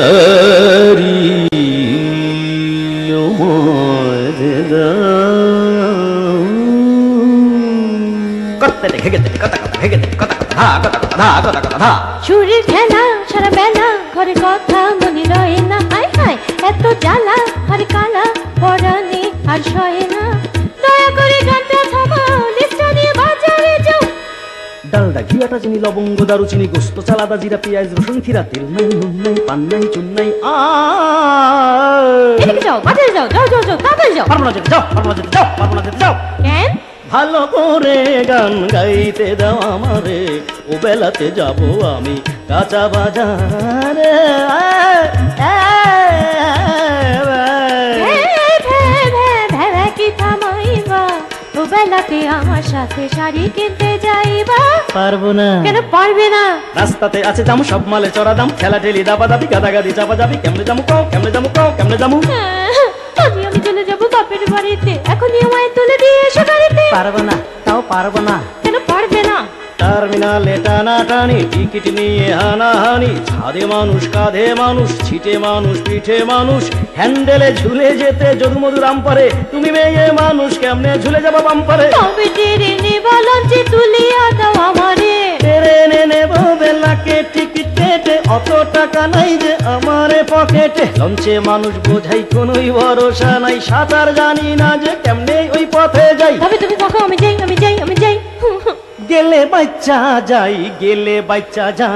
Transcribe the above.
তারি চুরির খেলা সারা বেলা ঘরে কথা মনে রয়ে না, হায় হায় এত জ্বালা আর কালা পরানে আর সয়ে না, দয়া করে গানটা থামাও, লিস্টটা নিয়ে বাজারে যাও। ডালডা ঘিয়াটা চিনি লবঙ্গ দারুচিনি গোস্ত চালাদা জিরা পেঁয়াজ রসুন খিরা তেল নাই নুন নাই পান নাই চুন নাই এদিকে যাও, বাজারে যাও, যাও যাও যাও, তাড়াতাড়ি যাও। পারবো না যেতে যাও, পারবো না যেতে যাও, পারবো না যেতে যাও। কেন? ভালো করে গান গাইতে দাও আমারে, ও বেলাতে যাব আমি কাঁচা বাজারে। কি থামাইবা, ও বেলাতে আমার সাথে শাড়ি কিনতে যাইবা। পারবো না। কেন পারবে না? রাস্তাতে আছে দাম, সব মালে চড়া দাম, ঠেলা ঠেলি দাবা দাবি গাদাগাদি চাপা যাবি, কেমনে যাবো কও, কেমনে যাবো কও, কেমনে যাবো? আমি চলে যাবো বাপের বাড়িতে, এখনই আমায় তুলে দিয়ে এসো গাড়িতে। পারবো না, তাও পারবো না। কেন পারবে না? টার্মিনালে টানাটানি, টিকিট নিয়ে হানাহানি, ছাদে মানুষ কাঁধে মানুষ, ছিটে মানুষ পিঠে মানুষ, হ্যান্ডেলে ঝুলে যেতে যদু মধু রাম পারে, তুমি মেয়ে মানুষ কেমনে ঝুলে যাবো বাম্পারে? তবে টেরে নেবা লঞ্চে তুলিয়া দাও আমারে। টেরে নেব বেলাকে টিকিট কেটে, অত টাকা নাই যে আমারে পকেটে, লঞ্চে মানুষ বোঝাই কোনোই ভরসা নাই, সাঁতার জানি না যে কেমনে ওই পথে যাই। তবে তুমি কখো, আমি যাই আমি যাই আমি যাই। গেলে বাচ্চা যাই, গেলে বাচ্চা যাই।